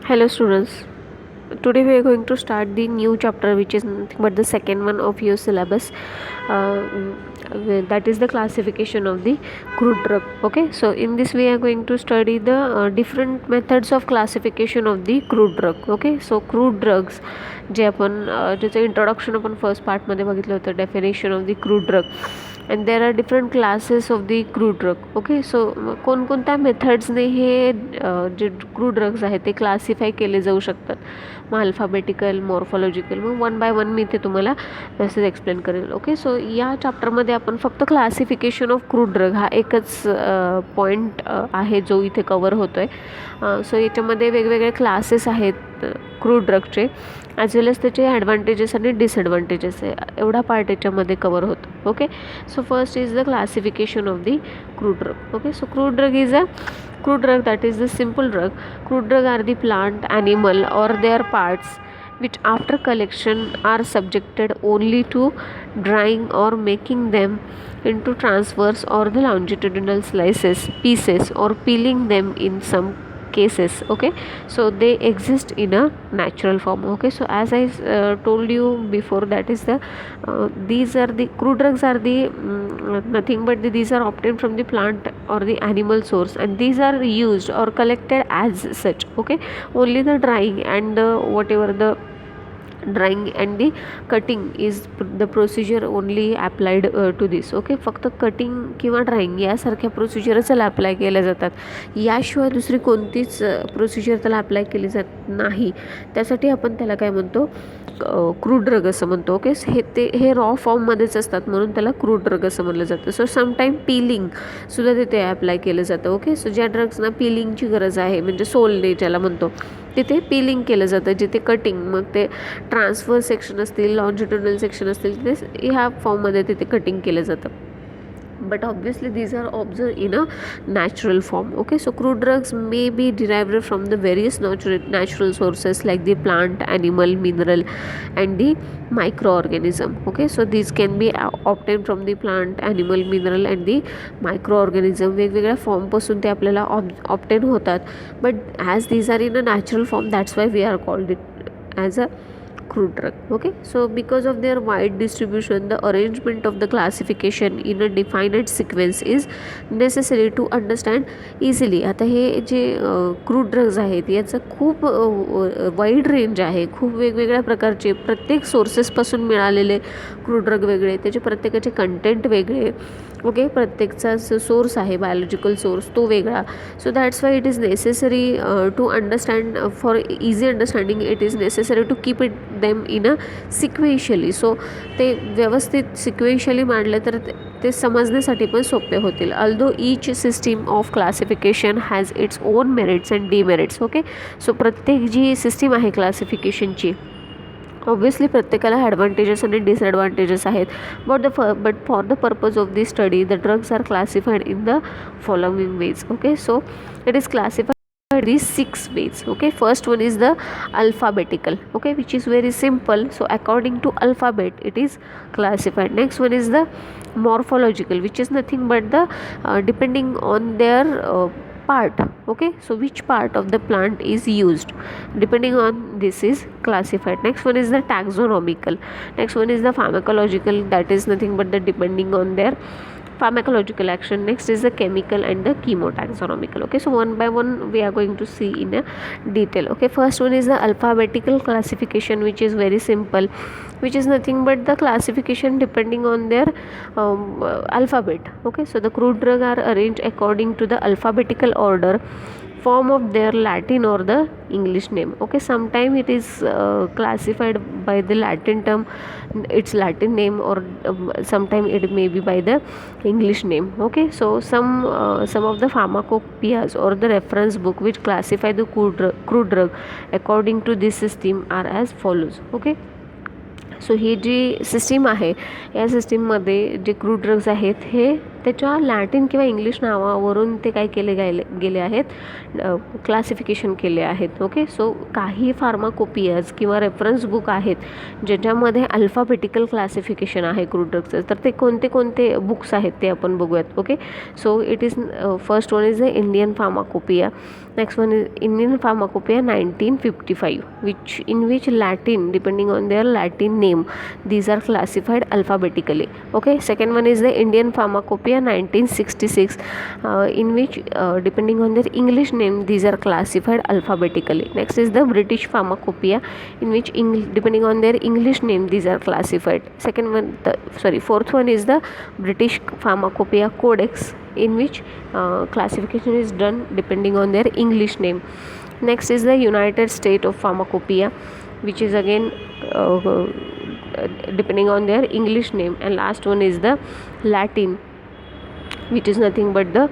Hello students. Today we are going to start the new chapter which is nothing but the second one of your syllabus. That is the classification of the crude drug. Okay, so in this we are going to study the different methods of classification of the crude drug. Okay, so crude drugs जे आपण ज्याचं introduction आपण first पार्टमध्ये बघितलं होतं, definition of the crude drug, and there are different classes of the crude drug. Okay, so कोणकोणत्या मेथड्सने हे जे क्रूड ड्रग्स आहेत ते क्लासिफाय केले जाऊ शकतात, मग अल्फाबेटिकल, मॉर्फॉलॉजिकल, मग वन बाय वन मी ते तुम्हाला व्यवस्थित एक्सप्लेन करेल. ओके, सो या चॅप्टरमध्ये आपण फक्त क्लासिफिकेशन ऑफ क्रूड ड्रग हा एकच पॉईंट आहे जो इथे कवर होतो आहे. सो याच्यामध्ये वेगवेगळे क्लासेस आहेत क्रूड ड्रगचे, ॲज वेल एज त्याचे ॲडव्हान्टेजेस आणि डिसएडव्हान्टेजेस आहे, एवढा पार्ट याच्यामध्ये कवर होतो. Okay, so first is the classification of the crude drug. Okay, so crude drug is a crude drug, that is the simple drug. Crude drug are the plant, animal or their parts which after collection are subjected only to drying or making them into transverse or the longitudinal slices, pieces, or peeling them in some cases. Okay, so they exist in a natural form. Okay, so as I told you before, that is the these are the crude drugs are the nothing but these are obtained from the plant or the animal source, and these are used or collected as such. Okay, only the drying and whatever the drying and the cutting is the procedure only applied to this. Okay, फक्त cutting किंवा drawing यासारख्या प्रोसिजरच त्याला apply केल्या जातात, याशिवाय दुसरी कोणतीच procedure त्याला अप्लाय केली जात नाही. त्यासाठी आपण त्याला काय म्हणतो, क्रूड ड्रग असं म्हणतो. ओके, हे रॉ फॉर्ममध्येच असतात म्हणून त्याला क्रूड ड्रग असं म्हणलं जातं. सो समटाईम पिलिंग सुद्धा तिथे अप्लाय केलं जातं. ओके, सो ज्या ड्रग्सना पिलिंगची गरज आहे, म्हणजे सोलने ज्याला म्हणतो, तिथे पिलिंग केलं जातं. जिथे कटिंग, मग ते ट्रान्सफर सेक्शन असतील, लॉन्जिट्युडनल सेक्शन असतील, तिथे ह्या फॉर्ममध्ये तिथे कटिंग केलं जातं. but obviously these are observed in a natural form. Okay, so crude drugs may be derived from the various natural sources like the plant, animal, mineral and the microorganism. Okay, so these can be obtained from the plant, animal, mineral and the microorganism. वेगवेगळ्या फॉर्मपासून ते आपल्याला obtain होतात, but as these are in a natural form, that's why we are called it as a crude drug. Okay, so because of their wide distribution, the arrangement of the classification in a defined sequence is necessary to understand easily. आता हे जे crude drugs आहेत याचं खूप wide range आहे, खूप वेगवेगळ्या प्रकारचे, प्रत्येक सोर्सेसपासून मिळालेले क्रूड ड्रग वेगळे, त्याचे प्रत्येकाचे कंटेंट वेगळे. ओके, प्रत्येकचा सोर्स आहे, बायोलॉजिकल सोर्स तो वेगळा. So that's why it is necessary to understand, for easy understanding it is necessary to keep it them in a sequentially. So ते व्यवस्थित सिक्वेन्शियली मांडले तर ते समजण्यासाठी पण सोपे होतील. Although each system of classification has its own merits and demerits. Okay, so प्रत्येक जी सिस्टीम आहे क्लासिफिकेशनची, ऑब्वियसली प्रत्येकाला ॲडव्हान्टेजेस आणि डिसएडव्हान्टेजेस आहेत. But for the purpose of the study the drugs are classified in the following ways. Okay, so it is classified these 6 ways. Okay, first one is the alphabetical, okay, which is very simple. So according to alphabet it is classified. Next one is the morphological, which is nothing but the depending on their part. Okay, so which part of the plant is used, depending on this is classified. Next one is the taxonomical. Next one is the pharmacological, that is nothing but the depending on their pharmacological action. Next is the chemical and the chemotaxonomical. Okay, so one by one we are going to see in a detail. Okay, first one is the alphabetical classification, which is very simple, which is nothing but the classification depending on their alphabet. Okay, so the crude drug are arranged according to the alphabetical order, form of their Latin or the English name. Okay, sometime it is classified by the Latin term, its Latin name, or sometime it may be by the English name. Okay, so some of the pharmacopoeias or the reference book which classify the crude drug according to this system are as follows. Okay, so ही जी system आहे या सिस्टीममध्ये जे crude drugs आहेत हे त्याच्या Latin किंवा इंग्लिश नावावरून ते काय केले गेले आहेत, क्लासिफिकेशन केले आहेत. ओके, सो काही फार्माकोपियाज किंवा रेफरन्स बुक आहेत ज्याच्यामध्ये अल्फाबेटिकल क्लासिफिकेशन आहे क्रूड ड्रग्सचं. तर ते कोणते कोणते बुक्स आहेत ते आपण बघूयात. Okay, so it is first one is the Indian pharmacopoeia. Next one is Indian Pharmacopoeia 1955, in which Latin, depending on their Latin name, these are classified alphabetically. Okay, second one is the Indian Pharmacopoeia 1966, in which depending on their English name, these are classified alphabetically. Next is the British Pharmacopoeia, in which depending on their English name, these are classified. Fourth one is the British Pharmacopoeia Codex, in which classification is done depending on their English name. Next is the United States of Pharmacopoeia, which is again depending on their English name. And last one is the Latin, which is nothing but the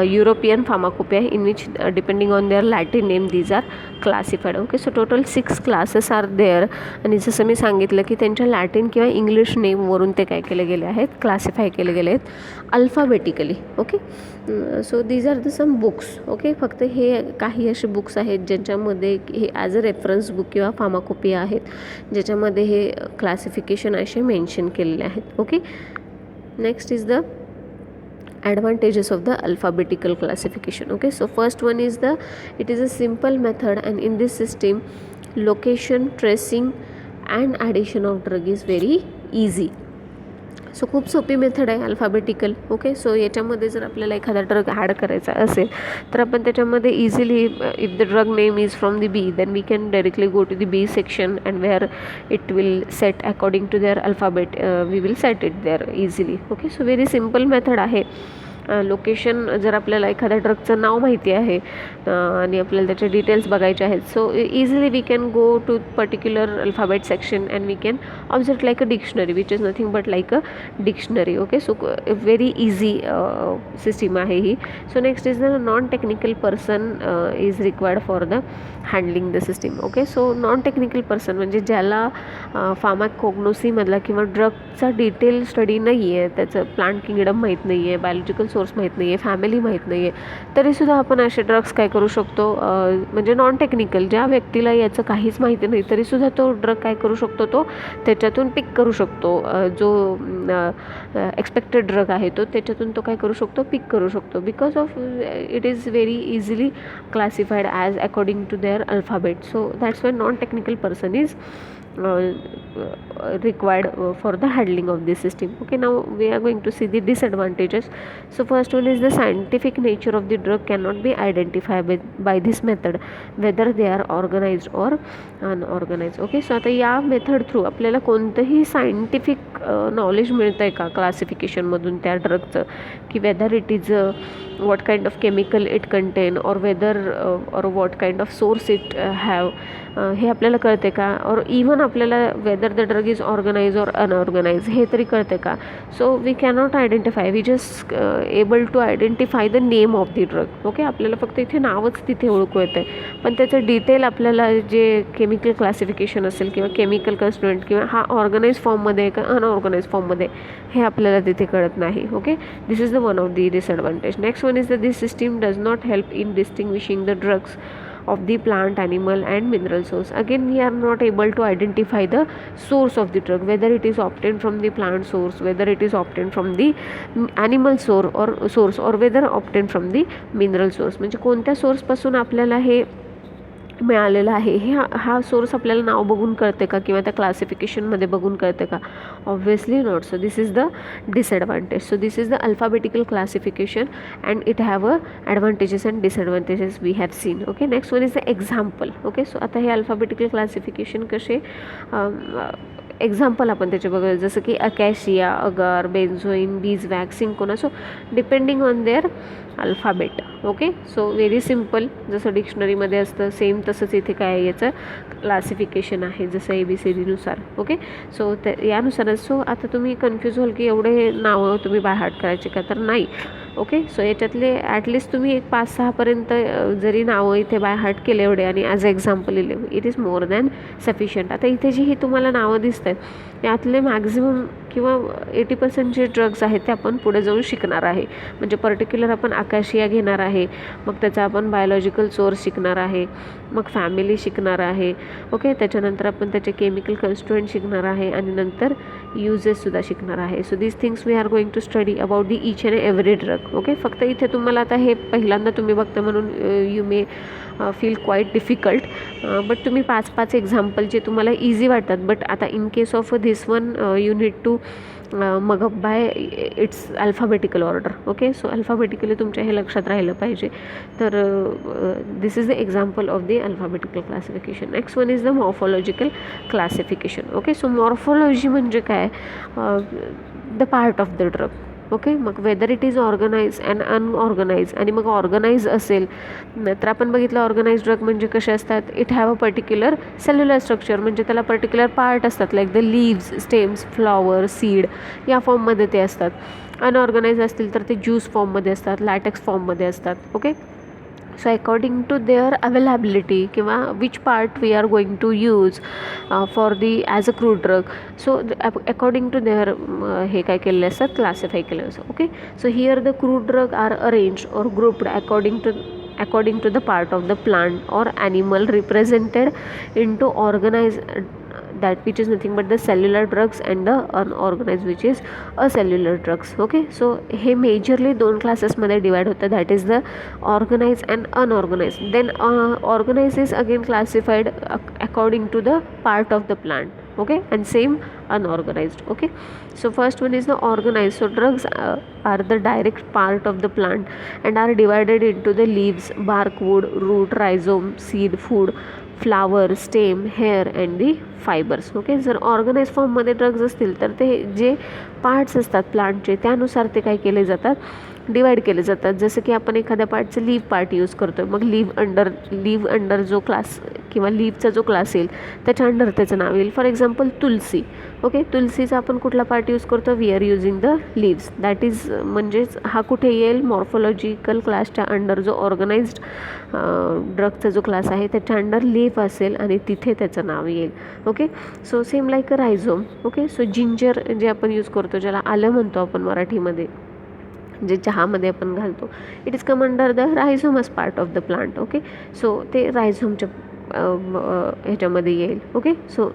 European Pharmacopoeia, in which depending on their Latin name, these are classified. Okay, so total 6 classes are there. आणि जसं मी सांगितलं की त्यांच्या Latin किंवा English नेमवरून ते काय केले गेले आहेत, क्लासिफाय केले गेले आहेत alphabetically. Okay, so these are the some books. Okay, फक्त हे काही असे बुक्स आहेत ज्यांच्यामध्ये हे ॲज अ रेफरन्स बुक किंवा फार्माकोपिया आहेत ज्याच्यामध्ये हे क्लासिफिकेशन असे मेन्शन केलेले आहेत. Okay, next is the advantages of the alphabetical classification. Okay, so first one is it is a simple method, and in this system location, tracing and addition of drug is very easy. So खूप सोपी method आहे alphabetical. Okay, so याच्यामध्ये जर आपल्याला एखादा drug add करायचा असेल तर आपण त्याच्यामध्ये easily, if the drug name is from the B, then we can directly go to the B section and where it will set according to their alphabet, we will set it there easily. Okay, so very simple method आहे. Location, जर आपल्याला एखाद्या ड्रगचं नाव माहिती आहे आणि आपल्याला त्याचे details बघायचे आहेत, so easily we can go to particular alphabet section and we can observe like a dictionary, which is nothing but like a dictionary. Okay, so very easy system आहे ही. So next is the non technical person is required for the handling the system. Okay, so non technical person म्हणजे ज्याला फार्माकोग्नोसीमधला किंवा ड्रगचा detail study नाही आहे, त्याचं plant kingdom माहीत नाही आहे, बायोलॉजिकल सोर्स माहीत नाही आहे, फॅमिली माहीत नाही आहे, तरीसुद्धा आपण असे ड्रग्स काय करू शकतो, म्हणजे नॉन टेक्निकल ज्या व्यक्तीला याचं काहीच माहिती नाही तरीसुद्धा तो ड्रग काय करू शकतो, तो त्याच्यातून पिक करू शकतो. जो एक्सपेक्टेड ड्रग आहे तो त्याच्यातून तो काय करू शकतो, पिक करू शकतो. Because of it is very easily classified as according to their alphabet. So that's why non technical person is required for the handling of this system. Okay, now we are going to see the disadvantages. So first one is the scientific nature of the drug cannot be identified by this method, whether they are organized or unorganized. Okay, so आता या method through आपल्याला कोणतंही scientific knowledge मिळतं आहे का क्लासिफिकेशनमधून त्या ड्रगचं, की weather it is what kind of chemical it contain or whether or what kind of source it have, हे आपल्याला कळते का, और इवन आपल्याला whether the drug is organise or unorganise हे तरी कळते का. So we cannot identify, we just able to identify the name of the drug. Okay, आपल्याला फक्त इथे नावच तिथे ओळखू येतं आहे, पण त्याचं डिटेल आपल्याला जे केमिकल क्लासिफिकेशन असेल किंवा केमिकल कन्स्टिट्युएंट किंवा हा ऑर्गनाइज फॉर्ममध्ये का अनऑर्गनाइज फॉर्ममध्ये हे आपल्याला तिथे कळत नाही. Okay, this is the one of the disadvantage. Next one is that this system does not help in distinguishing the drugs of the plant, animal and mineral source. Again, we are not able to identify the source of the drug, whether it is obtained from the plant source, whether it is obtained from the animal source or whether obtained from the mineral source. म्हणजे कोणत्या सोर्सपासून आपल्याला हे मिळालेलं आहे, हा source आपल्याला नाव बघून कळते का किंवा त्या क्लासिफिकेशनमध्ये बघून कळते का? Obviously not. So this is the disadvantage. So this is the alphabetical classification and it have a advantages and disadvantages we have seen. Okay, next one is the example. Okay, so आता हे alphabetical classification कसे example आपण त्याचे बघूया, जसं की acacia, agar, benzoin, beeswax, cinchona. So depending on their alphabet. Okay, so very simple, जसं डिक्शनरीमध्ये असतं सेम तसंच इथे काय याचं क्लासिफिकेशन आहे, जसं ABCDनुसार. ओके, सो यानुसारच. सो आता तुम्ही कन्फ्यूज व्हाल की एवढे नावं तुम्ही बाय हार्ट करायचे का, तर नाही. ओके, सो याच्यातले ॲटलिस्ट तुम्ही एक 5-6पर्यंत जरी नावं इथे बाय हार्ट केले एवढे आणि as a example it is more than sufficient. आता इथे जी ही तुम्हाला नावं दिसत आहेत यातले मॅक्झिमम किंवा 80% जे ड्रग्स आहेत ते आपण पुढे जाऊन शिकणार आहे. म्हणजे पर्टिक्युलर आपण आकाशिया घेणार आहे, मग त्याचा आपण बायोलॉजिकल सोर्स शिकणार आहे, मग फॅमिली शिकणार आहे. ओके, त्याच्यानंतर आपण त्याचे केमिकल कन्स्टिट्युएंट शिकणार आहे आणि नंतर युजेससुद्धा शिकणार आहे. So these things we are going to study about the each and every drug. Okay, फक्त इथे तुम्हाला आता हे पहिल्यांदा तुम्ही बघता म्हणून you may feel quite difficult, but तुम्ही 5 एक्झाम्पल जे तुम्हाला इझी वाटतात, बट आता in case of this one you need to मग by its alphabetical order. Okay, so alphabetically तुमच्या हे लक्षात राहिलं पाहिजे. तर this is the example of the alphabetical classification. Next one is the morphological classification. Okay, so morphology म्हणजे काय, the part of the drug. Okay, मग whether it is organize and unorganize. आणि मग ऑर्गनाइज असेल तर आपण बघितलं ऑर्गनाइज ड्रग म्हणजे कसे असतात, it have a particular cellular structure, म्हणजे त्याला पर्टिक्युलर पार्ट असतात, like the leaves, stems, flower, seed या फॉर्ममध्ये ते असतात. अनऑर्गनाइज असतील तर ते ज्यूस फॉर्ममध्ये असतात, लॅटेक्स फॉर्ममध्ये असतात. Okay, so according to their availability किंवा which part we are going to use for the as a crude drug, so according to their हे काय केलेले असतात, क्लासिफाय केलं असतं. Okay, so here the crude drug are arranged or grouped according to the part of the plant or animal represented into organized, that which is nothing but the cellular drugs and the unorganized which is acellular drugs. Okay, so हे majorly 2 क्लासेसमध्ये divide होतं, that is the organise and unorganise. Then organise is again classified according to the part of the plant. Okay, and same unorganized. Okay, so first one is the organized. So drugs are the direct part of the plant and are divided into the leaves, bark, wood, root, rhizome, seed, food, flower, stem, hair and the fibers. Okay, जर organise फॉर्ममध्ये drugs असतील तर ते जे parts असतात प्लांटचे त्यानुसार ते काय केले जातात, डिवाइड केले जातात. जसं की आपण एखाद्या पार्टचं लीव पार्ट यूज करतो, मग लीव अंडर जो क्लास किंवा लीवचा जो क्लास येईल त्याच्या अंडर त्याचं नाव येईल. For example tulsi. ओके, तुलसीचा आपण कुठला पार्ट यूज करतो, we are using the leaves, that is म्हणजेच हा कुठे येईल, मॉर्फोलॉजिकल क्लासच्या अंडर जो ऑर्गनाइज्ड ड्रगचा जो क्लास आहे त्याच्या अंडर लीफ असेल आणि तिथे त्याचं नाव येईल. Okay, so same like a रायझोम. Okay, so ginger जे आपण यूज करतो, ज्याला आलं म्हणतो आपण मराठीमध्ये, जे चहामध्ये आपण घालतो, it is come under the rhizomous part of the plant. Okay, so ते रायझोमच्या ह्याच्यामध्ये येईल. Okay, so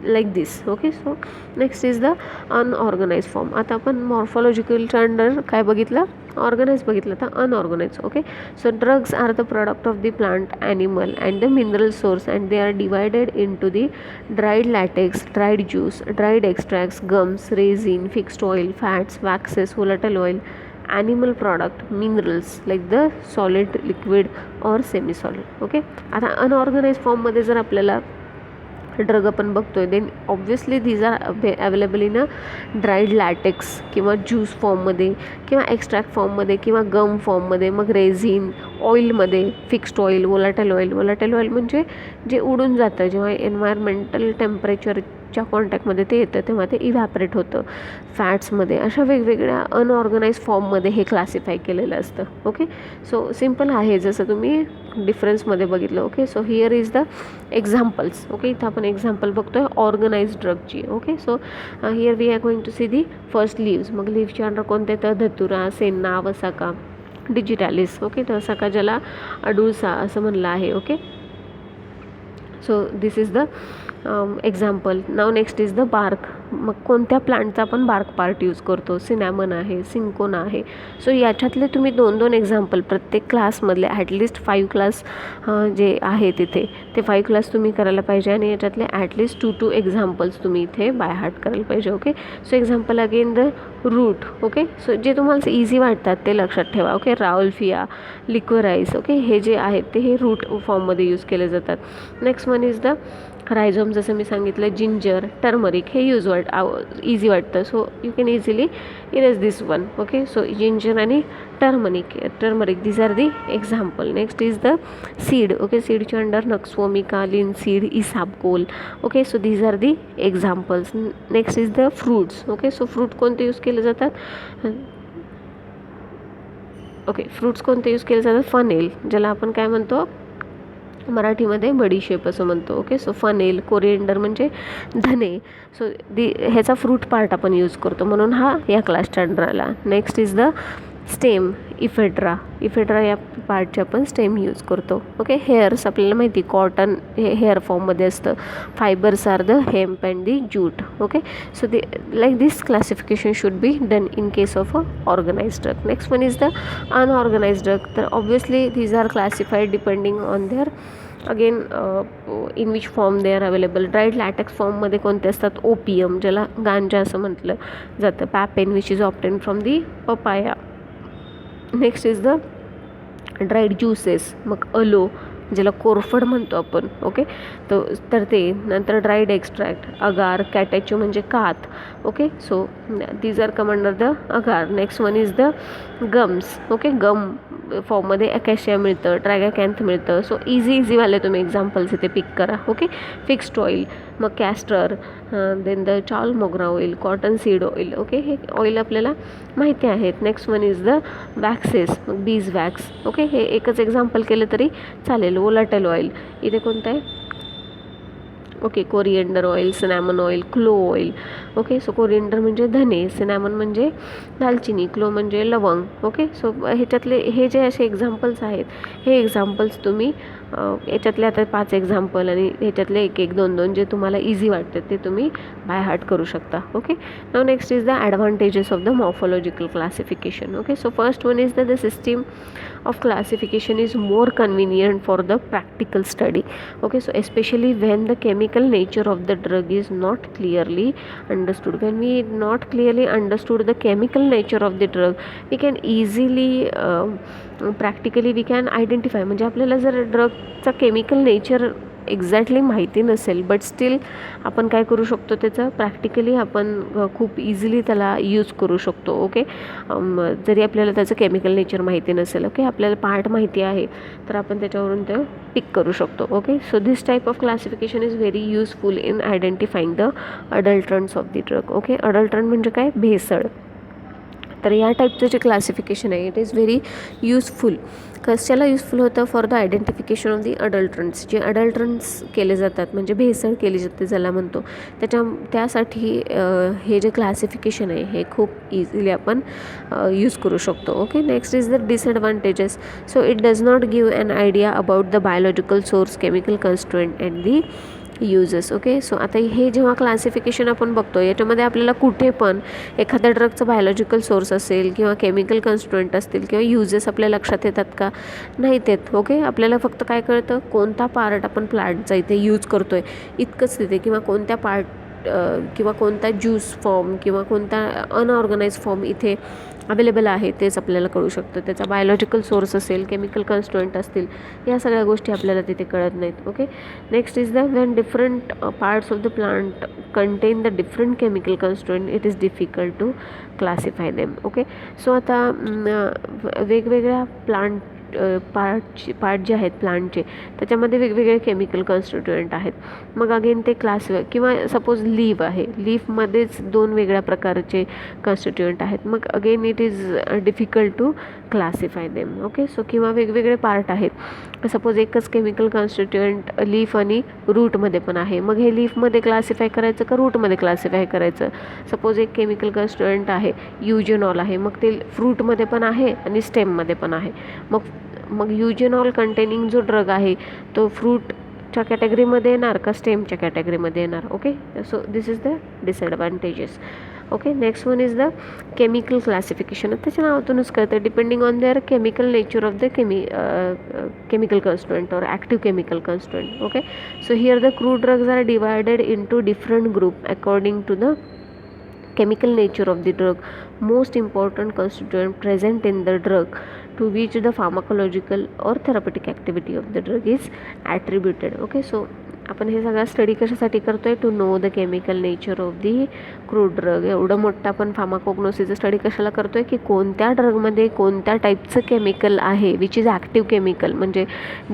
like this. Okay, so next is the unorganize form. आता आपण मॉर्फोलॉजिकलच्या अंडर काय बघितलं, ऑर्गनाइज बघितलं, तर unorganize. Okay, so drugs are the product of the plant, animal and the mineral source and they are divided into the dried latex, dried juice, dried extracts, gums, resin, fixed oil, fats, waxes, volatile oil, animal product, minerals like the solid, liquid or semi solid. Okay, आता unorganize फॉर्ममध्ये जर आपल्याला drug आपण बघतोय, then obviously these are available in a dried latex किंवा juice फॉर्ममध्ये किंवा extract फॉर्ममध्ये किंवा गम फॉर्ममध्ये, मग रेझिन, ऑइलमध्ये, फिक्स्ड ऑइल, वोलाटाईल ऑइल म्हणजे जे उडून जातं जेव्हा एन्व्हायरमेंटल टेम्परेचरच्या कॉन्टॅक्टमध्ये ते येतं तेव्हा ते इव्हॅपरेट होतं. फॅट्समध्ये अशा वेगवेगळ्या अनऑर्गनाइज फॉर्ममध्ये हे क्लासिफाय केलेलं असतं. ओके, सो सिम्पल आहे जसं तुम्ही डिफरन्समध्ये बघितलं. Okay, so here is the examples. Okay, इथं आपण एक्झाम्पल बघतोय ऑर्गनाइज ड्रगची. Okay, so here we are going to see the first leaves. मग लीव्सच्या अंडर कोणते तर धतुरा, सेन्ना, वसाका, डिजिटॅलिस. ओके, तर वसाका ज्याला अडुळसा असं म्हणलं आहे. Okay, so this is the example. Now next is the bark. मग कोणत्या प्लांटचा आपण बार्क पार्ट यूज करतो, सिनॅमन आहे, सिंकोना आहे. सो याच्यातले तुम्ही 2-2 एक्झाम्पल प्रत्येक क्लासमधले ॲटलिस्ट 5 क्लास जे आहे तिथे ते 5 क्लास तुम्ही करायला पाहिजे आणि याच्यातले ॲटलिस्ट 2 एक्झाम्पल्स तुम्ही इथे बाय हार्ट करायला पाहिजे. Okay, so example again the root. Okay, so जे तुम्हाला इझी वाटतात ते लक्षात ठेवा. Okay, Rauvolfia, लिक्वराईस. ओके, हे जे आहेत ते हे रूट फॉर्ममध्ये यूज केले जातात. Next one is the rhizome. जसं मी सांगितलं, जिंजर, टर्मरिक हे इझी वाटतं, so you can easily erase this one. Okay, so ginger आणि turmeric these are the example. Next is the seed. Okay, सीडच्या under nux vomica, linseed, isabgol. Okay, so these are the examples. Next is the fruits. Okay, so fruit कोणते use केले जातात, okay, fruits कोणते use केले जातात, funnel ज्याला आपण काय म्हणतो मराठीमध्ये बडीशेप असं म्हणतो. ओके, सो फनेल, कोरिएंडर म्हणजे धने. सो ह्याचा फ्रूट पार्ट आपण यूज करतो, म्हणून हा या क्लासचा अंडर आला. Next is the stem, ephedra. Ephedra या पार्टचे आपण स्टेम यूज करतो. ओके, हेअर्स आपल्याला माहिती कॉटन हे हेअर फॉर्ममध्ये असतं. Fibres are the hemp and the jute. Okay, so like this classification should be done in case of a organized drug. Next one is the unorganized drug. तर obviously these are classified depending on their again in which form they are available. Dried latex फॉर्ममध्ये कोणते असतात? Opium, ज्याला गांजा असं म्हटलं जातं. Papain which is obtain from the papaya. Next is the dried juices, मग अलो ज्याला कोरफड म्हणतो आपण. ओके, तर ते नंतर ड्राईड एक्स्ट्रॅक्ट, अगार, कॅटॅचो म्हणजे कात. Okay, so these are come under the agar. Next one is the gums. Okay, gum फॉर्ममध्ये अकॅशिया मिळतं, ड्रॅगाकॅन्थ मिळतं. सो इझीवाले तुम्ही एक्झाम्पल्स इथे पिक करा. ओके, फिक्स्ड ऑइल, मग कॅस्टर, देन द चाल मोगरा oil, cotton seed oil. Okay, हे ऑइल आपल्याला माहिती आहेत. Next one is the waxes, मग बीज वॅक्स. ओके, हे एकच एक्झाम्पल केलं तरी चालेल. वोलाटाईल ऑइल इथे कोणतं आहे? Okay, coriander oil, cinnamon oil, clove oil. Okay, so coriander म्हणजे धने, सिनॅमन म्हणजे दालचिनी, क्लो म्हणजे लवंग. ओके, सो ह्याच्यातले हे जे असे एक्झाम्पल्स आहेत, हे एक्झाम्पल्स तुम्ही याच्यातले आता 5 एक्झाम्पल आणि ह्याच्यातले 1-1, 2-2 जे तुम्हाला इझी वाटतं ते तुम्ही बाय हार्ट करू शकता. Okay, now next is the advantages of the morphological classification. Okay, so first one is the system of classification is more convenient for the practical study. Okay, so especially when the chemical nature of the drug is not clearly understood. When we not clearly understood the chemical nature of the drug, we can easily practically we can identify. म्हणजे आपल्याला जर ड्रगचा chemical nature exactly माहिती नसेल, but still आपण काय करू शकतो, त्याचं प्रॅक्टिकली आपण खूप इझिली त्याला यूज करू शकतो. ओके, जरी आपल्याला त्याचं केमिकल नेचर माहिती नसेल. ओके, आपल्याला पार्ट माहिती आहे तर आपण त्याच्यावरून ते पिक करू शकतो. Okay, so this type of classification is very useful in identifying the adulterants of the drug. Okay, adulterant म्हणजे काय? भेसळ. तर या टाईपचं जे क्लासिफिकेशन आहे इट इज व्हेरी युजफुल. कशाला युजफुल होतं? For the identification of the adulterants. जे अडल्ट्रंट्स केले जातात म्हणजे भेसळ केली जाते ज्याला म्हणतो, त्यासाठी हे जे क्लासिफिकेशन आहे हे खूप इझिली आपण यूज करू शकतो. Okay, next is the disadvantages. So it does not give an idea about the biological source, chemical constituent and the uses. Okay, so आता हे जेव्हा क्लासिफिकेशन आपण बघतो याच्यामध्ये आपल्याला कुठे पण एखाद्या ड्रगचं बायोलॉजिकल सोर्स असेल किंवा केमिकल कन्स्ट्रुएंट असतील किंवा युजेस आपल्या लक्षात येतात का? नाहीत येत. ओके, आपल्याला फक्त काय कळतं? कोणता पार्ट आपण प्लांटचा इथे यूज करतो आहे इतकंच तिथे, किंवा कोणत्या पार्ट किंवा कोणता ज्यूस फॉर्म किंवा कोणता अनऑर्गनाइज फॉर्म इथे अवेलेबल आहे तेच आपल्याला कळू शकतं. त्याचा बायोलॉजिकल सोर्स असेल, केमिकल कन्स्ट्रुएंट असतील, या सगळ्या गोष्टी आपल्याला तिथे कळत नाहीत. Okay, next is the when different parts of the plant contain the different chemical constituent it is difficult to classify them. Okay, so आता वेगवेगळ्या पार्ट जे आहेत प्लांटचे त्याच्यामध्ये वेगवेगळे केमिकल कन्स्टिट्युएंट आहेत. मग अगेन ते किंवा सपोज लीफ आहे, लीफमध्येच 2 वेगळ्या प्रकारचे कन्स्टिट्युएंट आहेत. मग again it is difficult to classify them. Okay, so किंवा वेगवेगळे पार्ट आहेत, सपोज एकच केमिकल कन्स्टिट्युएंट लीफ आणि रूटमध्ये पण आहे. मग हे लीफमध्ये क्लासिफाय करायचं का रूटमध्ये क्लासिफाय करायचं? सपोज एक केमिकल कन्स्टिट्युएंट आहे, युजेनॉल आहे, मग ते फ्रूटमध्ये पण आहे आणि स्टेममध्ये पण आहे. मग युजेनॉल कंटेनिंग जो ड्रग आहे तो फ्रूटच्या कॅटेगरीमध्ये येणार का स्टेमच्या कॅटेगरीमध्ये येणार? Okay, so this is the disadvantages. Okay, next one is the chemical classification. त्याच्या नावातूनच कळतं depending on their chemical nature of the chemical constituent or active chemical constituent. Okay, so here the crude drugs are divided into different group according to the chemical nature of the drug, most important constituent present in the drug to which the pharmacological or therapeutic activity of the drug is attributed. Okay, so आपण हे सगळा study कशासाठी करतो आहे? To know the chemical nature of the crude drug. एवढं मोठं आपण फार्माकोग्नोसिसचं study कशाला करतो आहे? की कोणत्या ड्रगमध्ये कोणत्या टाईपचं केमिकल आहे विच इज ॲक्टिव्ह केमिकल, म्हणजे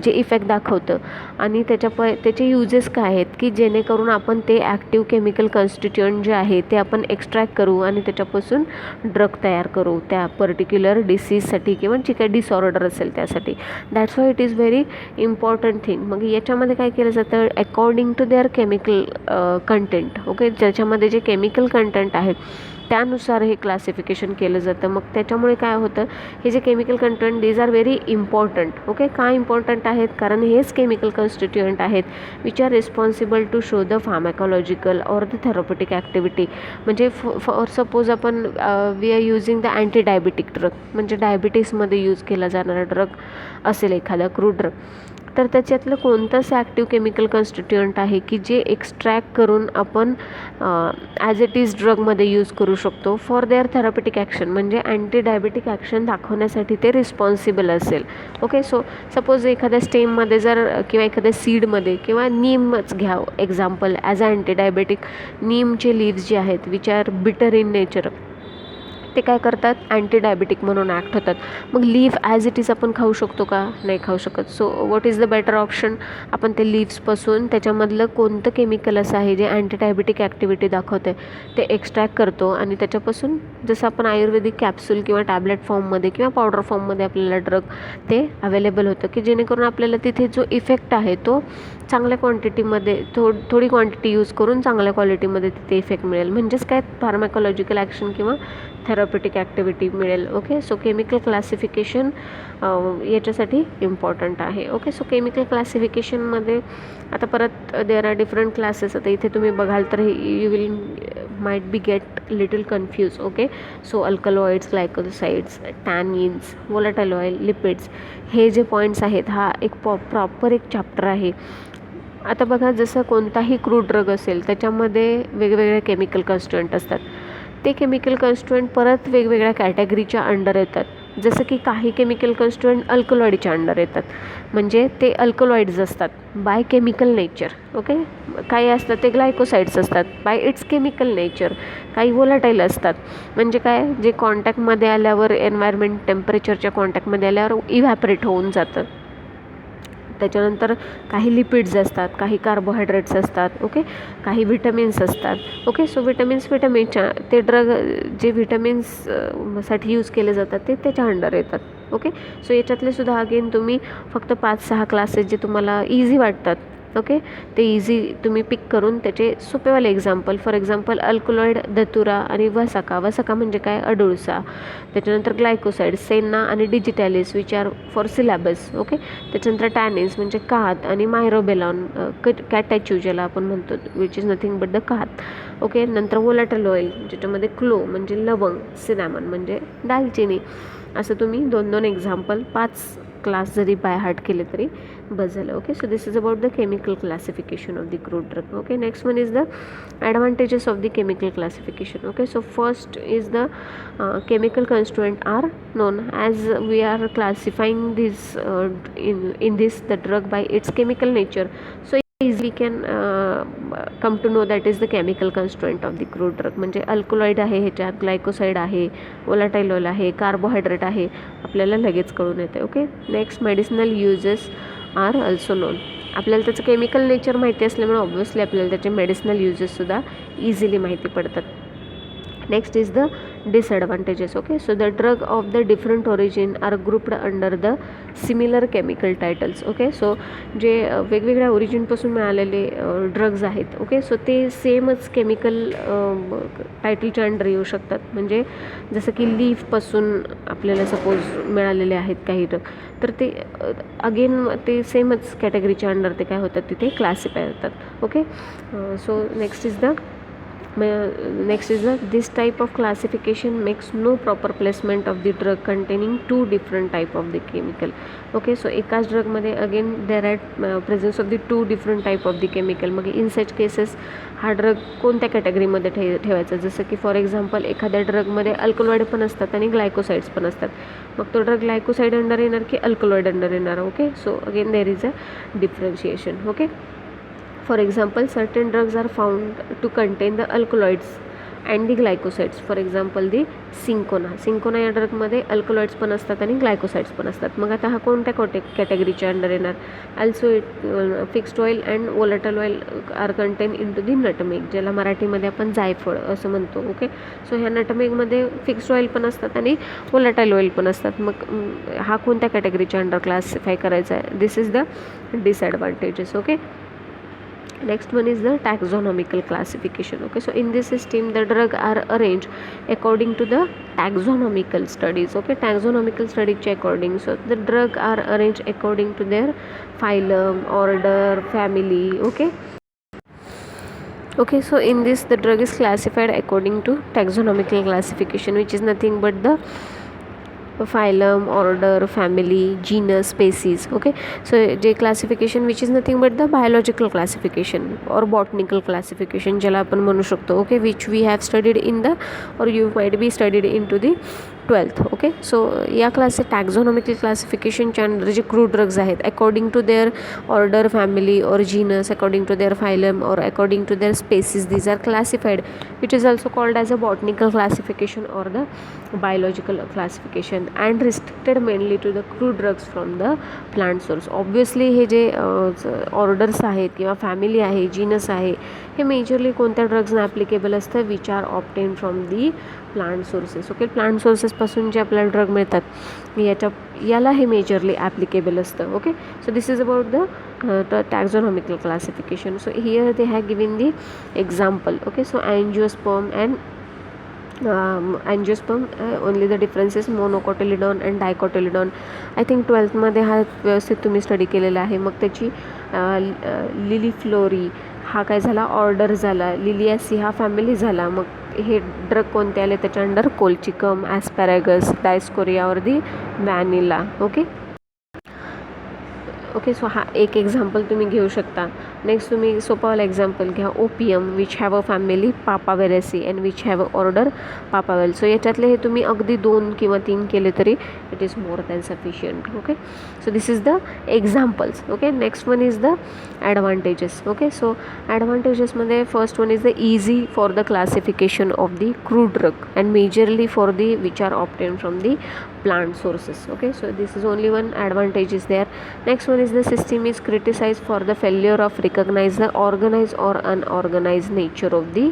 जे इफेक्ट दाखवतं, आणि त्याचे युजेस काय आहेत की जेणेकरून आपण ते ॲक्टिव्ह केमिकल कॉन्स्टिट्युएंट जे आहे ते आपण एक्स्ट्रॅक्ट करू आणि त्याच्यापासून ड्रग तयार करू त्या पर्टिक्युलर डिसीजसाठी किंवा जी काही डिसऑर्डर असेल त्यासाठी. That's why it is very important thing. मग याच्यामध्ये काय केलं जातं? According to their chemical content. Okay, ज्याच्यामध्ये जे केमिकल कंटेंट आहे त्यानुसार हे क्लासिफिकेशन केलं जातं. मग त्याच्यामुळे काय होतं? हे जे chemical content these are very important. Okay, का इम्पॉर्टंट आहेत? कारण हेच केमिकल कॉन्स्टिट्युएंट आहेत which are responsible to show the pharmacological or the therapeutic activity. म्हणजे फॉर सपोज आपण we are using the anti diabetic drug, म्हणजे डायबिटीसमध्ये यूज केला जाणारा ड्रग असेल एखादा क्रूड ड्रग, तर त्याच्यातलं कोणतंच ॲक्टिव्ह केमिकल कॉन्स्टिट्युएंट आहे की जे एक्स्ट्रॅक्ट करून आपण ॲज इट इज ड्रगमध्ये यूज करू शकतो फॉर देअर थेरॉपेटिक ॲक्शन, म्हणजे अँटी डायबेटिक ॲक्शन दाखवण्यासाठी ते रिस्पॉन्सिबल असेल. ओके, सो सपोज एखाद्या स्टेममध्ये जर किंवा एखाद्या सीडमध्ये किंवा नीमच घ्या example as a anti diabetic, नीमचे लीव्ज जे आहेत which are bitter in nature, ते काय करतात? अँटी डायबेटिक म्हणून ॲक्ट होतात. मग लीफ ॲज इट इज आपण खाऊ शकतो का? नाही खाऊ शकत. So what is the better option? आपण ते लीव्सपासून त्याच्यामधलं कोणतं केमिकल असं आहे जे अँटी डायबेटिक ॲक्टिव्हिटी दाखवते ते एक्स्ट्रॅक्ट करतो आणि त्याच्यापासून जसं आपण आयुर्वेदिक कॅप्सूल किंवा टॅबलेट फॉर्ममध्ये किंवा पावडर फॉर्ममध्ये आपल्याला ड्रग ते अवेलेबल होतं की जेणेकरून आपल्याला तिथे जो इफेक्ट आहे तो चांगल्या क्वांटिटीमध्ये थोडी क्वांटिटी यूज करून चांगल्या क्वालिटीमध्ये तिथे इफेक्ट मिळेल. म्हणजेच काय? फार्मॅकॉलॉजिकल ॲक्शन किंवा थेरॉपेटिक ॲक्टिव्हिटी मिळेल. ओके, सो केमिकल क्लासिफिकेशन याच्यासाठी इम्पॉर्टंट आहे. ओके, सो केमिकल क्लासिफिकेशनमध्ये आता परत देअर आर डिफरंट क्लासेस. आता इथे तुम्ही बघाल तर you will might be get little confuse. Okay, so alkaloids, glycosides, tannins, volatile oil, lipids, हे जे पॉईंट्स आहेत हा एक प्रॉपर एक चॅप्टर आहे. आता बघा, जसं कोणताही क्रूड ड्रग असेल त्याच्यामध्ये वेगवेगळे केमिकल कॉन्स्टिट्युएंट असतात. ते केमिकल कॉन्स्टिट्युएंट परत वेगवेगळ्या कॅटेगरीच्या अंडर येतात. जसं की काही केमिकल कॉन्स्टिट्युएंट अल्कलॉइडच्या अंडर येतात, म्हणजे ते अल्कलॉइड्स असतात बाय केमिकल नेचर. ओके, काही असतात ते ग्लायकोसाइड्स असतात बाय इट्स केमिकल नेचर. काही वोलाटाईल असतात, म्हणजे काय? जे कॉन्टॅक्टमध्ये आल्यावर एन्व्हायरमेंट टेम्परेचरच्या कॉन्टॅक्टमध्ये आल्यावर इव्हॅपरेट होऊन जातं. त्याच्यानंतर काही लिपिड्स असतात, काही कार्बोहायड्रेट्स असतात. ओके, काही विटॅमिन्स असतात. ओके, सो विटॅमिन्सच्या ते ड्रग जे विटॅमिन्स साठी यूज केले जातात ते त्याच्या अंडर येतात. ओके, सो याच्यातले सुद्धा अगेन तुम्ही फक्त 5-6 क्लासेस जे तुम्हाला इझी वाटतात, ओके, ते इझी तुम्ही पिक करून त्याचे सोपेवाले एक्झाम्पल, फॉर एक्झाम्पल अल्कलॉइड धतुरा आणि वसाका म्हणजे काय? अडुळसा. त्याच्यानंतर ग्लायकोसाइड, सेन्ना आणि digitalis which are for syllabus. Okay, त्याच्यानंतर टॅनिन्स म्हणजे कात आणि मायरोबेलॉन, कॅटॅच्यू ज्याला आपण म्हणतो which is nothing but the कात. ओके, नंतर वोलाटाईल ऑइल ज्याच्यामध्ये क्लो म्हणजे लवंग, सिनॅमन म्हणजे दालचिनी. असं तुम्ही 2-2 एक्झाम्पल 5 क्लास जरी बाय हार्ट केले तरी बस झालं. Okay, so this is about the chemical classification of the crude drug. Okay, next one is the advantages of the chemical classification. Okay, so first is the chemical constituent are known as we are classifying this in this the drug by its chemical nature. So we can come to know that is the chemical constituent of the crude drug. म्हणजे alkaloid आहे, ह्याच्यात glycoside आहे, volatile oil आहे, carbohydrate आहे, आपल्याला लगेच कळून येते. Okay, next medicinal uses are also known. आपल्याला त्याचं केमिकल नेचर माहिती असल्यामुळे ऑब्व्हियसली आपल्याला त्याचे मेडिसिनल युजेससुद्धा इझिली माहिती पडतात. Next is the disadvantages. Okay, so the drug of the different origin are grouped under the similar chemical titles. Okay, so जे वेगवेगळ्या ओरिजिनपासून मिळालेले ड्रग्ज आहेत, ओके, सो ते सेमच केमिकल टायटलच्या अंडर येऊ शकतात. म्हणजे जसं की लीफपासून आपल्याला सपोज मिळालेले आहेत काही ड्रग, तर ते अगेन ते सेमच कॅटेगरीच्या अंडर ते काय होतात तिथे क्लासिफाय होतात. Okay, so next is the this type of classification makes no proper placement of the drug containing 2 different type of the chemical. Okay, so एकाच ड्रग मध्ये again there are presence of the 2 different type of the chemical. मग in such cases हा drug कोणत्या कॅटेगरीमध्ये ठेवायचा? जसं की for example एखाद्या ड्रगमध्ये अल्कलॉइड पण असतात आणि ग्लायकोसाइड्स पण असतात, मग तो ड्रग ग्लायकोसाइड अंडर येणार की अल्कलॉइड अंडर येणार? Okay, so again there is a differentiation. Okay, For example, certain drugs are found to contain the alkaloids and the glycosides. For example, the cinchona या ड्रगमध्ये अल्कलॉइड्स पण असतात आणि ग्लायकोसाइड्स पण असतात. मग आता हा कोणत्या कॅटेगरीच्या अंडर येणार? Also it fixed oil and volatile oil are contain into the nutmeg, ज्याला मराठीमध्ये आपण जायफळ असं म्हणतो. ओके, सो ह्या नटमेगमध्ये फिक्स्ड ऑइल पण असतात आणि वोलेटाईल ऑइल पण असतात. मग हा कोणत्या कॅटेगरीच्या अंडर क्लासिफाय करायचा आहे? This is the disadvantages. Okay, next one is the taxonomical classification. Okay, so in this system the drug are arranged according to the taxonomical studies. Okay, taxonomical study according, so the drug are arranged according to their phylum, order, family. Okay, so in this the drug is classified according to taxonomical classification, which is nothing but the phylum, order, family, genus, species. Okay, so J classification which is nothing but the biological classification or botanical classification ज्याला आपण म्हणू शकतो. Okay, which we have studied in the, or you might be studied into the 12th. Okay, so या taxonomical क्लासिफिकेशनच्या under जे crude drugs आहेत according to their order, family or genus, according to their phylum or according to their species, these are classified, which is also called as a botanical classification or the biological classification and restricted mainly to the crude drugs from the plant source. Obviously हे जे orders आहेत किंवा family आहे, genus आहे, हे majorly कोणत्या ड्रग्जना applicable असतं? Which are obtain from the plant sources. Okay, plant सोर्सेसपासून जे आपल्याला ड्रग मिळतात याला हे मेजरली ॲप्लिकेबल असतं. Okay, so this is about the taxonomical classification. So here they have given the example. Okay, so angiosperm and angiosperm, only the difference is monocotyledon and dicotyledon. I think 12thमध्ये हा व्यवस्थित तुम्ही study केलेला आहे. मग त्याची lily flori हा काय झाला? ऑर्डर झाला. लिलियासी हा फॅमिली झाला. मग हे ड्रग कोणते आले त्याच्या अंडर? कोलचिकम, ॲस्पॅरागस, डायस्कोरिया और दी व्हॅनिला. ओके, सो हा एक एक्झाम्पल तुम्ही घेऊ शकता. नेक्स्ट तुम्ही सोपावाला एक्झाम्पल घ्या, opium which have a family papaveraceae and which have a order papaver. So याच्यातले हे तुम्ही अगदी 2 किंवा 3 केले तरी it is more than sufficient. Okay, so this is the examples. Okay, next one is the advantages. Okay, so ॲडव्हान्टेजेसमध्ये first one is the easy for the classification of the crude drug and majorly for the which are obtain from the plant sources. Okay, so this is only one advantage is there. Next one is the system is criticized for the failure of recognize the organized or unorganized nature of the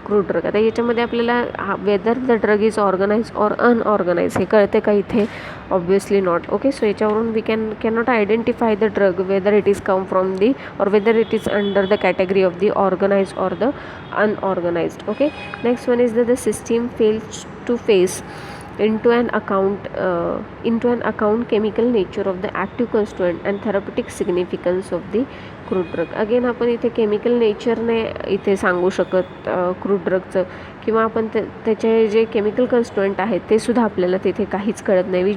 crude drug. आता याच्यामध्ये आपल्याला whether the drug is organise or unorganise हे कळते का इथे? Obviously not. Okay, so याच्यावरून we cannot identify the drug whether it is come from the or whether it is under the category of the organize or the unorganized. Okay, next one is the system fails to face into an account chemical nature of the active constituent and therapeutic significance of the crude drug. Again आपण इथे chemical नेचरने इथे सांगू शकत crude ड्रगचं, किंवा आपण त्याचे जे chemical कन्स्टिट्युएंट आहेत ते सुद्धा आपल्याला तिथे काहीच कळत नाही. We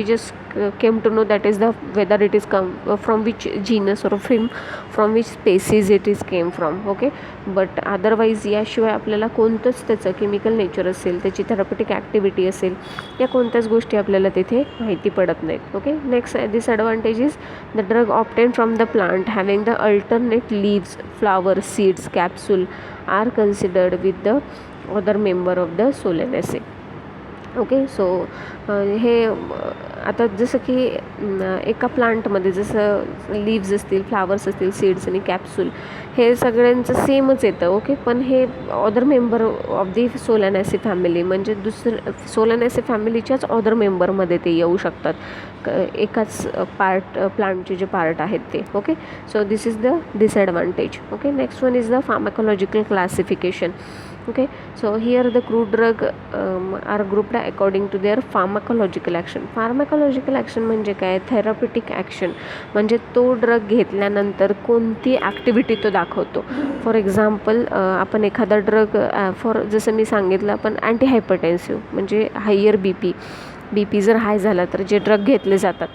just came to know that is the whether it is come from which genus or from which species it is came from. Okay, but otherwise याशिवाय आपल्याला कोणतंच त्याचं केमिकल नेचर असेल, त्याची थेरपेटिक ॲक्टिव्हिटी असेल, या कोणत्याच गोष्टी आपल्याला तिथे माहिती पडत नाहीत. Okay, next disadvantage is the drug obtain from the plant having the alternate leaves, flowers, seeds, capsule are considered with the other member of the Solanaceae. Okay, so हे आता जसं की एका प्लांटमध्ये जसं लीव्ज असतील, फ्लावर्स असतील, सीड्स आणि कॅप्सूल हे सगळ्यांचं सेमच येतं. ओके, पण हे other member of the solanaceae family म्हणजे सोलानॅसी फॅमिलीच्याच अदर मेंबरमध्ये ते येऊ शकतात, एकाच प्लांटचे जे पार्ट आहेत ते. Okay, so this is the disadvantage. Okay, next one is the pharmacological classification. Okay, so here the crude drug are grouped according to their pharmacological action. Pharmacological action म्हणजे काय? थेरपेटिक ॲक्शन, म्हणजे तो ड्रग घेतल्यानंतर कोणती activity तो दाखवतो. For example आपण एखादा ड्रग जसं मी सांगितलं, आपण अँटी हायपरटेन्सिव्ह म्हणजे हायर बी पी जर हाय झाला तर जे ड्रग घेतले जातात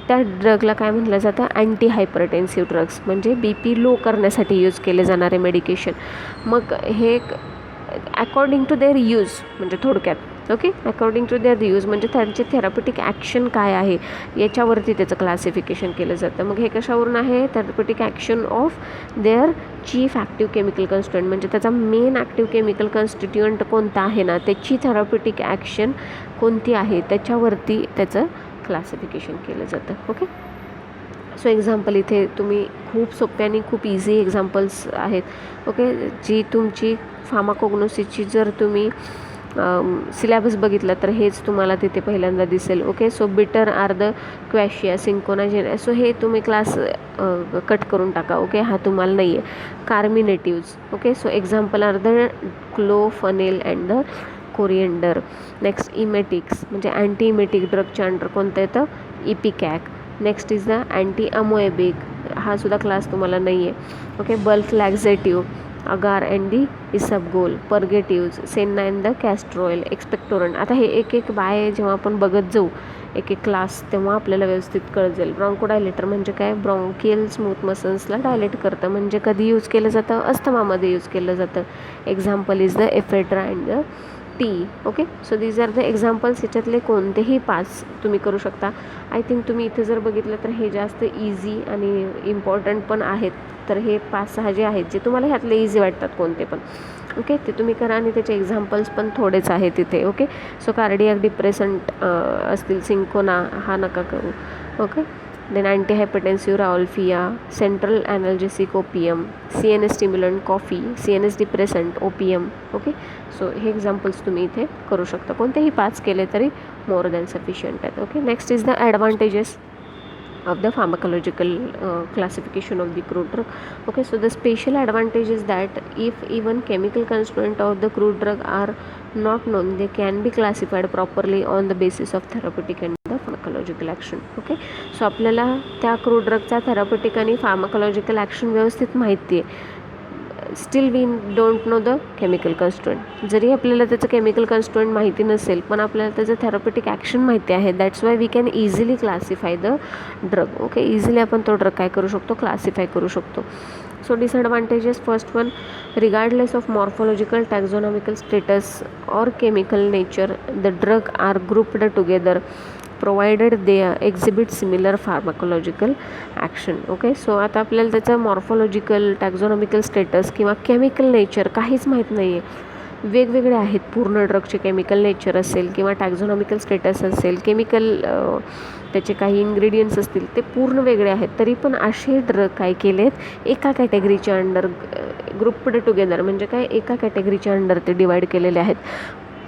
त्या ड्रगला काय म्हटलं जातं? अँटी हायपरटेन्सिव्ह ड्रग्स, म्हणजे बी पी लो करण्यासाठी यूज केले जाणारे मेडिकेशन. मग हे अकॉर्डिंग टू देअर यूज, म्हणजे थोडक्यात okay, according to their use, म्हणजे त्यांचे थेरापेटिक ॲक्शन काय आहे याच्यावरती त्याचं क्लासिफिकेशन केलं जातं. मग हे कशावरून आहे, therapeutic action of their chief active chemical constituent, म्हणजे त्याचा मेन ॲक्टिव्ह केमिकल कॉन्स्टिट्युएंट कोणता आहे ना, त्याची थेरापेटिक ॲक्शन कोणती आहे त्याच्यावरती त्याचं क्लासिफिकेशन केलं जातं. ओके, सो एक्झाम्पल इथे तुम्ही खूप सोप्या आणि खूप इझी एक्झाम्पल्स आहेत. ओके, जी तुमची फार्माकोग्नोसिसची जर तुम्ही सिलॅबस बघितला तर हेच तुम्हाला तिथे पहिल्यांदा दिसेल. ओके, सो बिटर आर द क्वॅशिया सिंकोना सो हे तुम्ही क्लास कट करून टाका. ओके, हा तुम्हाला नाही आहे. Carminatives. Okay, so example are the clove fennel and the coriander. Next emetics, म्हणजे अँटी इमेटिक ड्रगच्या अंडर कोणतं येतं, ipecac. Next is the anti amoebic, हा सुद्धा क्लास तुम्हाला नाही आहे. Okay, bulk laxative, agar and the isabgol. Purgatives, senna and the castor oil. Expectorant. आता हे एक एक बाय जेव्हा आपण बघत जाऊ एक एक क्लास तेव्हा आपल्याला व्यवस्थित कळत जाईल. ब्रॉन्कोडायलेटर म्हणजे काय, ब्रॉन्कियल स्मूथ मसल्सला डायलेट करतं. म्हणजे कधी यूज केलं जातं, अस्थमामध्ये यूज केलं जातं. Example is the ephedra and the tea. Okay, so these are the examples. याच्यातले कोणतेही 5 तुम्ही करू शकता. आय थिंक तुम्ही इथे जर बघितलं तर हे जास्त इझी आणि इम्पॉर्टंट पण आहेत. तर हे 5-6 जे आहेत जे तुम्हाला ह्यातले इझी वाटतात कोणते पण, ओके, ते तुम्ही करा. आणि त्याचे एक्झाम्पल्स पण थोडेच आहेत इथे. ओके, सो कार्डियाक डिप्रेसंट असतील, सिंकोना हा नका करू. Okay, then anti hypertensive rauwolfia, central analgesic opium, CNS stimulant coffee, CNS depressant opium. Okay, so हे एक्झाम्पल्स तुम्ही इथे करू शकता. कोणतेही 5 केले तरी मोर दॅन सफिशियंट आहेत. Okay, next is the advantages of the pharmacological classification of the crude drug. Okay, so the special advantage is that if even chemical constituent of the crude drug are not known, they can be classified properly on the basis of therapeutic and the pharmacological action. Okay, so आपल्याला त्या crude ड्रगचा therapeutic आणि pharmacological action व्यवस्थित माहिती आहे. Still we don't know the chemical constituent. जरी आपल्याला त्याचं केमिकल कॉन्स्टिट्युएंट माहिती नसेल पण आपल्याला त्याचं थेरापेटिक ॲक्शन माहिती आहे. That's why we can easily classify the drug. Okay, easily आपण तो ड्रग काय करू शकतो, क्लासिफाय करू शकतो. So disadvantages, first one, regardless of morphological, taxonomical status or chemical nature, the drug are grouped together provided they exhibit similar pharmacological action. Okay, so आता आपल्याला त्याचं मॉर्फोलॉजिकल, टॅक्झोनॉमिकल स्टेटस किंवा केमिकल नेचर काहीच माहीत नाही आहे. वेगवेगळे आहेत पूर्ण ड्रगचे केमिकल नेचर असेल किंवा टॅक्झोनॉमिकल स्टेटस असेल, केमिकल त्याचे काही इन्ग्रेडियंट्स असतील ते पूर्ण वेगळे आहेत. तरी पण असे ड्रग काय केलेत, एका कॅटेगरीच्या अंडर ग्रुप्ड टुगेदर, म्हणजे काय, एका कॅटेगरीच्या अंडर ते डिवाईड केलेले आहेत.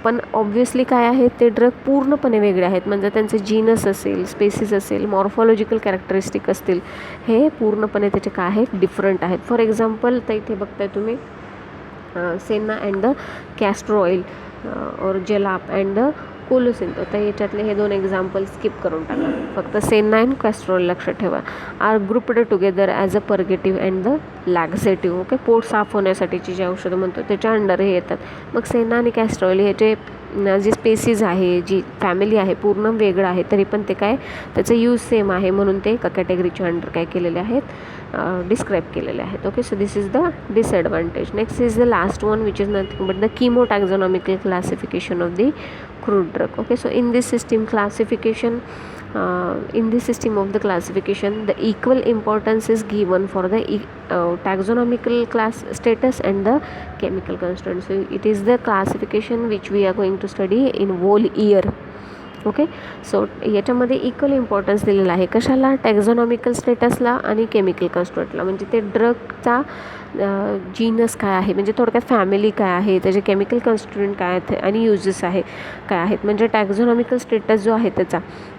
पण ऑब्व्हियसली काय आहे, ते ड्रग पूर्णपणे वेगळे आहेत. म्हणजे त्यांचे जीनस असेल, स्पेसिस असेल, मॉर्फॉलॉजिकल कॅरेक्टरिस्टिक असतील, हे पूर्णपणे त्याचे काय आहेत, डिफरंट आहेत. फॉर एक्झाम्पल तर इथे बघताय तुम्ही senna and the castor oil और जेलाप अँड द कोलोसिन. तर याच्यातले हे 2 एक्झाम्पल स्किप करून टाका. फक्त सेन्ना अँड कॅस्टर ऑइल लक्षात ठेवा. Are grouped together as a purgative and the laxative. Okay, पोट साफ होण्यासाठीची जी औषधं म्हणतो त्याच्या अंडर हे येतात. मग सेन्ना आणि कॅस्टर ऑइल ह्याचे जी स्पेसीज आहे, जी फॅमिली आहे, पूर्ण वेगळं आहे. तरी पण ते काय, त्याचं यूज सेम आहे म्हणून ते एका कॅटेगरीच्या अंडर काय केलेले आहेत, डिस्क्राईब केलेले आहेत. Okay, so this is the disadvantage. Next is the last one which is nothing but the chemotaxonomical classification of the crude drug. Okay, so in this system classification, in this system of the classification, the equal importance is given for the taxonomical class status and the chemical constituents. So it is the classification which we are going to study in whole year. Okay, so याच्यामध्ये equal importance दिलेला आहे. कशाला, टॅक्झोनॉमिकल स्टेटसला आणि chemical कॉन्स्टिट्युएंटला. म्हणजे ते ड्रगचा genus काय आहे, म्हणजे थोडक्यात फॅमिली काय आहे, त्याचे केमिकल कॉन्स्टिट्युएंट काय आहेत आणि युजेस आहे काय आहेत. म्हणजे टॅक्झोनॉमिकल स्टेटस जो आहे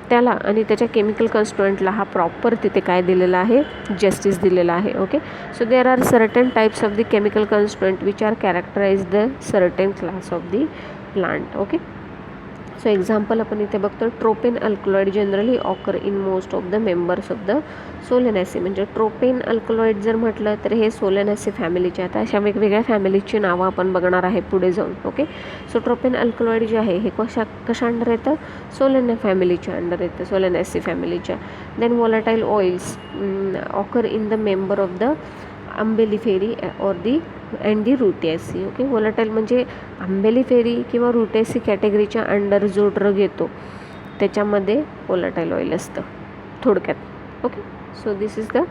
त्याला आणि त्याच्या केमिकल कॉन्स्टिट्युएंटला हा प्रॉपर तिथे काय दिलेला आहे, जस्टिस दिलेला आहे. Okay, so there are certain types of the chemical constituent which are characterize the certain class of the plant. Okay, so example आपण इथे बघतो, tropane alkaloid generally occur in most of the members of the solanaceae. म्हणजे tropane alkaloid जर म्हटलं तर हे सोलेनॅसी फॅमिलीचे. आता अशा वेगवेगळ्या फॅमिलीची नावं आपण बघणार आहे पुढे जाऊन. ओके, सो ट्रोपेन अल्कलॉइड जे आहे हे कशा अंडर येतं, सोलेना फॅमिलीच्या अंडर येतं, सोलेनॅसी फॅमिलीच्या. Then volatile oils occur in the member of the umbelliferae or the and the rutaceae. Okay, volatile म्हणजे आंबेलिफेरी किंवा रुटेसी कॅटेगरीच्या अंडर जो ड्रग येतो त्याच्यामध्ये वोलाटाईल ऑइल असतं थोडक्यात. Okay, so this is the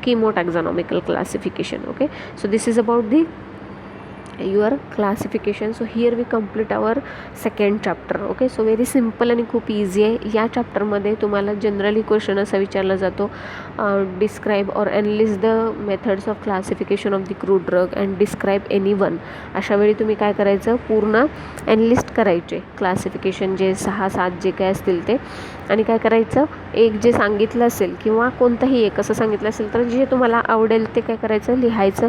chemotaxonomical classification. Okay, so this is about the your classification. So here we complete our second chapter. Okay, so very simple आणि खूप easy आहे. या चॅप्टरमध्ये तुम्हाला जनरली क्वेश्चन असा विचारला जातो, describe or analyse the methods of classification of the crude drug and describe any one. अशा वेळी तुम्ही काय करायचं, पूर्ण एनालिस्ट करायचे क्लासिफिकेशन जे 6-7 जे काय असतील ते, आणि काय करायचं, एक जे सांगितलं असेल किंवा कोणतंही एक असं सांगितलं असेल तर जे तुम्हाला आवडेल ते काय करायचं, लिहायचं,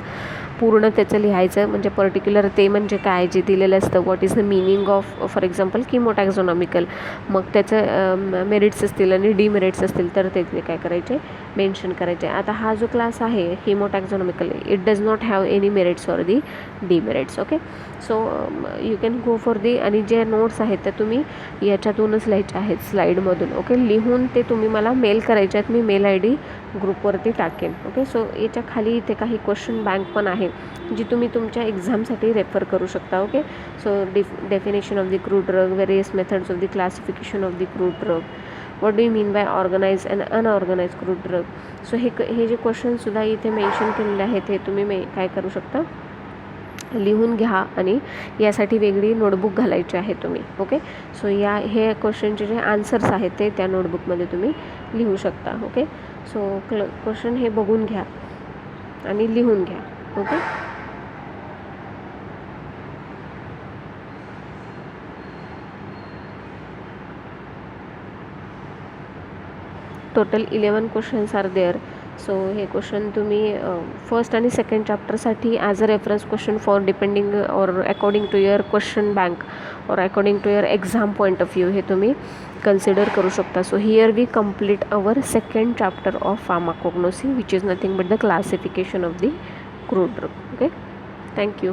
पूर्ण त्याचं लिहायचं. म्हणजे पर्टिक्युलर ते म्हणजे काय जे दिलेलं असतं, what is the meaning of for example chemotaxonomical, मग त्याचं मेरिट्स असतील आणि डिमेरिट्स असतील तर ते काय करायचे, मेन्शन करायचे. आता हा जो क्लास आहे chemotaxonomical, it does not have any merits or the demerits. Okay, so you can go for the. आणि जे नोट्स आहेत त्या तुम्ही याच्यातूनच लिहायच्या आहेत स्लाईडमधून. ओके, लिहून ते तुम्ही मला मेल करायचे आहेत. मी मेल ID ग्रुपवरती टाकेन. ओके, सो याच्या खाली इथे काही क्वेश्चन बँक पण आहे जी तुम्ही तुमच्या एक्झामसाठी रेफर करू शकता. Okay, so definition of the crude drug, various methods of the classification of the crude drug, what do you mean by organise and unorganise crude drug. So हे जे क्वेश्चनसुद्धा इथे मेन्शन केलेले आहेत हे तुम्ही काय करू शकता, लिहून घ्या आणि यासाठी वेगळी नोटबुक घालायची आहे तुम्ही. ओके, सो हे क्वेश्चनचे जे आन्सर्स आहेत ते त्या नोटबुकमध्ये तुम्ही लिहू शकता. ओके, सो क्वेश्चन हे बघून घ्या आणि लिहून घ्या. Okay, total 11 questions are there. So हे क्वेश्चन तुम्ही फर्स्ट आणि सेकंड चॅप्टरसाठी as a reference question for depending or according to your question bank or according to your exam point of view हे तुम्ही कन्सिडर करू शकता. So here we complete our second chapter of pharmacognosy which is nothing but the classification of the crude drug. Okay, thank you.